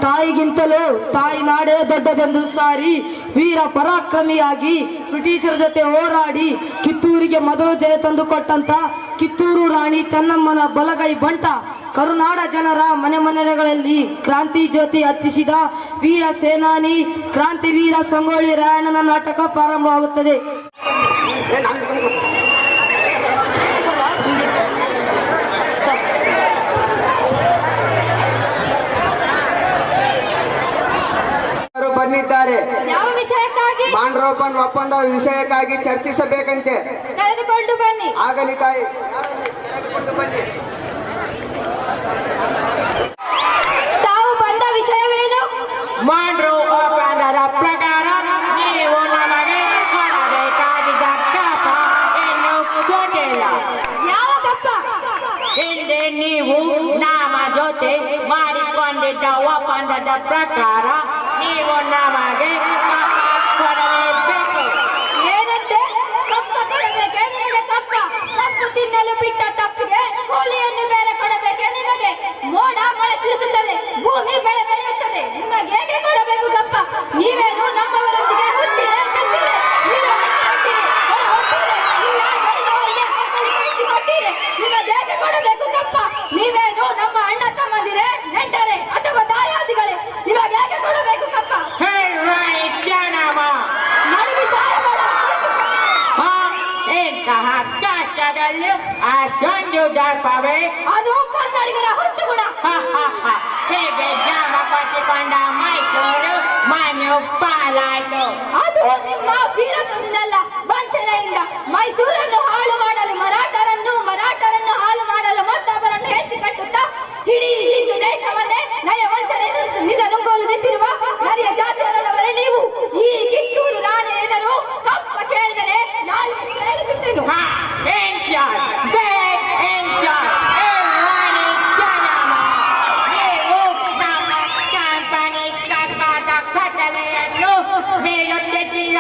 ತಾಯಿಗಿಂತಲೂ ತಾಯಿ ನಾಡೇ ದೊಡ್ಡದೆಂದು ಸಾರಿ ವೀರ ಪರಾಕ್ರಮಿಯಾಗಿ ಬ್ರಿಟಿಷರ ಜೊತೆ ಹೋರಾಡಿ ಕಿತ್ತೂರಿಗೆ ಮೊದಲು ಜಯ ತಂದುಕೊಟ್ಟಂತ ಕಿತ್ತೂರು ರಾಣಿ ಚೆನ್ನಮ್ಮನ ಬಲಗೈ ಬಂಟ ಕರುನಾಡ ಜನರ ಮನೆ ಮನೆಗಳಲ್ಲಿ ಕ್ರಾಂತಿ ಜ್ಯೋತಿ ಹಚ್ಚಿಸಿದ ವೀರ ಸೇನಾನಿ ಕ್ರಾಂತಿ ವೀರ ಸಂಗೊಳ್ಳಿ ರಾಯಣ್ಣನ ನಾಟಕ ಪ್ರಾರಂಭವಾಗುತ್ತದೆ. ಬಂದಿದ್ದಾರೆ. ಯಾವ ವಿಷಯಕ್ಕಾಗಿ? ಮಾಂಡ್ರೋಪನ್ ಒಪ್ಪಂದ ವಿಷಯಕ್ಕಾಗಿ ಚರ್ಚಿಸಬೇಕಂತೆ. ಕರೆದುಕೊಂಡು ಬನ್ನಿ. ಆಗಲಿ ತಾಯಿ. ತಾವು ಬಂದ ವಿಷಯವೇನು? ಮಾಂಡ್ರೋ ಒಪ್ಪಂದದ ಪ್ರಕಾರ ನೀವು ನಮಗೆ ಕೊಡಬೇಕಾಗಿದ್ದ ಕಪ್ಪ ಇನ್ನು ಕೊಟ್ಟಿಲ್ಲ. ಯಾವ ಕಪ್ಪ? ಹಿಂದೆ ನೀವು ನಮ್ಮ ಜೊತೆ ಮಾಡಿಕೊಂಡಿದ್ದ ಒಪ್ಪಂದದ ಪ್ರಕಾರ ನೀವು ನಮಗೆ ಕಪ್ಪ ಕೊಡಲೇಬೇಕು. ಏನಂತೆ? ಕಪ್ಪ ಕೊಡಬೇಕೆ ನಿಮಗೆ? ಕಪ್ಪ ಕಪ್ಪು ತಿನ್ನಲು ಬಿಟ್ಟ ತಪ್ಪಿಗೆ ಕೂಲಿಯನ್ನು ಬೇರೆ ಕೊಡಬೇಕೆ ನಿಮಗೆ? ಮೋಡ ಮಳೆ ಸುರಿಸುತ್ತದೆ, ಭೂಮಿ ಬೆಳೆ ಬೆಳೆಯುತ್ತದೆ, ನಿಮಗೆ ಹೇಗೆ ಕೊಡಬೇಕು ಕಪ್ಪ? ನೀವೇನು ನಮ್ಮವರೊಂದಿಗೆ ಹುಟ್ಟಿರೆ ಬಂದಿರೆ, ನಿಮಗೆ ಹೇಗೆ ಕೊಡಬೇಕು ಕಪ್ಪ? ನೀವೇನು ನಮ್ಮ ಅಣ್ಣ ತಮ್ಮಂದಿರೆ, ನೆಂಟರೆ ಅಥವಾ ದಾಯಾದಿಗಳೇ? ನಿಮಗೆ ಹೇಗೆ ಕೊಡಬೇಕು ಕಪ್ಪ? ಹೇ ರಾಣಿ ಚೆನ್ನಮ್ಮ, ನನಗೆ ಸಹಾಯ ಮಾಡ. ಇಂತಹ ಕಷ್ಟದಲ್ಲಿ ಅಷ್ಟೊಂದು ದರ್ಪವೇ? ಅದು ಕನ್ನಡಿಗರ ಹುಟ್ಟುಗುಣ. ಹೇಗೆ ಜಮ ಪಟ್ಟಿಕೊಂಡ ಮೈಸೂರು ಮಣ್ಣು ಪಾಲಾಯ್ತು. ಅದು ನಿಮ್ಮ ವೀರತ್ವದಿಂದಲ್ಲ, ವಂಚನೆಯಿಂದ. ಮೈಸೂರನ್ನು ಹಾಳು ಮಾಡಲು ಮರಾಠರನ್ನು ಹಾಳು ಮಾಡಲು ಮತ್ತೊಬ್ಬರನ್ನು ಎತ್ತಿ ಕಟ್ಟುತ್ತಾ ಇಡೀ ಹಿಂದೂ ದೇಶವನ್ನೇ ನಯ ವಂಚನೆಯಿಂದ ನುಂಗಲು ನಿಂತಿರುವ ನರಿಯ ಜಾತಿಯವರವರೇ ನೀವು. ಈ ಕಿತ್ತೂರು ರಾಣಿ ಎದರು ಕಪ್ಪ ಕೇಳಿದರೆ ನಾಳೆ ಹೇಳಿಬಿಟ್ಟೆನು. ರಾಣಿ ಚೆನ್ನಮ್ಮ, ನೀವು ನಮ್ಮ ಕಂಪನಿ ಕಟ್ಟಾದ ಕಟ್ಟಲೆಯನ್ನು ಮೇಲುತ್ತಿದ್ದೀರ.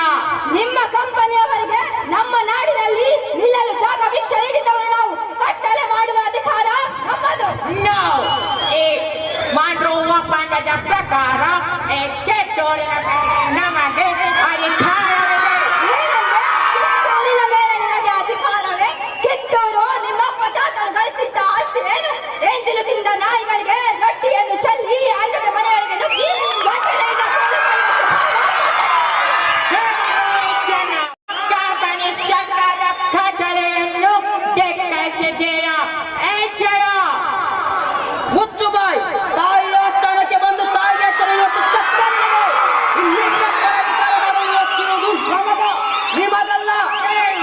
ನಿಮ್ಮ ಕಂಪನಿಯವರಿಗೆ ನಮ್ಮ ನಾಡಿನಲ್ಲಿ ನಿಲ್ಲಲು ಜಾಗ ಭಿಕ್ಷೆ ನೀಡಿದವರು ನಾವು. ಕಟ್ಟಲೆ ಮಾಡುವ ಅಧಿಕಾರ ನಮ್ಮದು. No! ಈ ಮಾಂಡ್ರೋ ಒಪ್ಪಂದದ ಪ್ರಕಾರ ಈ ಕಿತ್ತೂರಿನ ಮೇಲೆ ನಮಗೆ ಅಧಿಕಾರವಿದೆ. ಏನಂದ್ರೆ ಕಿತ್ತೂರಿನ ಮೇಲೆ ನಿನಗೆ ಅಧಿಕಾರವೇ? ಕಿತ್ತೂರು ನಿಮ್ಮ ಪದಾರ್ಥರು ಗಳಿಸಿದ್ದ ಆಸ್ತಿ ಏನು? ಎಂಜಿಲು ತಿಂದ ನಾಯಿಗಳಿಗೆ ರೊಟ್ಟಿಯನ್ನು ಚೆಲ್ಲಿ ಅಂಗಡಿ ಮನೆಗಳಿಗೆ ನುಗ್ಗಿ ವಂಚನೆಯಿಂದ ಕಂಪನಿ ಚಕ್ರದ ಕಟ್ಟಲೆಯನ್ನು ಧಿಕ್ಕರಿಸಿದ್ದೀರ. ಎಚ್ಚರ! ಮುಚ್ಚುಬಾಯ್, ತಾಯಿ ಆಸ್ಥಾನಕ್ಕೆ ಬಂದು ತಾಯಿಗೆ ನಿಮಗಲ್ಲ.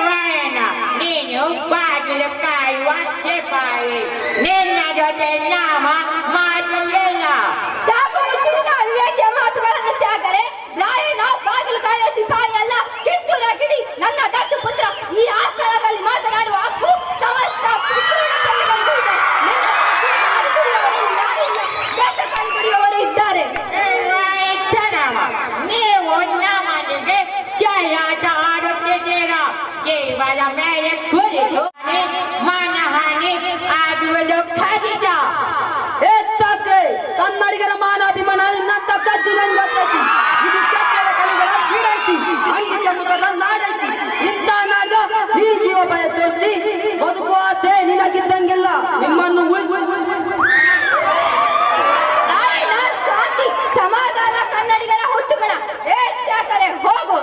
ರಾಯಣ್ಣ, ನೀನು ಬಾಗಿಲು ಕಾಯುವ ಸಿಪಾಯಿ. ನಿನ್ನ ಜೊತೆ ನಾಮ ಮಾತುಲಿಲ್ಲ. ಸಾಕು ಮುಚ್ಚಿನ ಅವಿವೇಕಿಯ ಮಾತುಗಳನ್ನು ತ್ಯಾಗರೆ. ರಾಯಣ್ಣ ಬಾಗಿಲು ಕಾಯುವ ಸಿಪಾಯಿ ಅಲ್ಲ, ಕಿತ್ತೂರ ಗಿಡಿ ನನ್ನ ದತ್ತು ಪುತ್ರ. ಈ ಆಸ್ಥಾನದಲ್ಲಿ ಮಾತನಾಡುವ ಹಕ್ಕು ಸಮಸ್ತ ಕಿತ್ತೂರಿನ ಪ್ರಜೆಗಳಿಗೂ ಇದೆ. ಕುಡಿಯುವವರು ಇದ್ದಾರೆ. ರಾಣಿ ಚೆನ್ನಮ್ಮ, ನೀವು ನಮ್ಮನಿಗೆ ಜಯಾಟ ಆಡುತ್ತಿದ್ದೀರ. ಕೇವಲ ಮೇಲೆ ಕುರಿತು ಮಾನಹಾನಿ ಆಗುವುದು ಖಚಿತ. ಎತ್ತಕ್ಕೆ ಕನ್ನಡಿಗರ ಮಾನಾಭಿಮಾನ ನಿನ್ನಂತ ಕಜ್ಜು ನಂಜತ್ತೈತಿ. ಇದು ಕೆಟ್ಟದ ಕಲಿಗಳ ಬೀಡೈತಿ, ಅಂಗಿಕೆ ಮುಖದ ನಾಡೈತಿ. ಇಂಥ ನಾಡ ಈ ಜೀವ ಭಯ ತೋರಿಸಿ ಬದುಕುವ ಆಸೆ ನಿನಗಿದ್ದಂಗಿಲ್ಲ. ನಿಮ್ಮನ್ನು ರಾಯಣ್ಣ ಶಾಂತಿ ಸಮಾಧಾನ ಕನ್ನಡಿಗರ ಹುಟ್ಟುಗುಣ. ಏ ತ್ಯಾಕರೆ ಹೋಗು.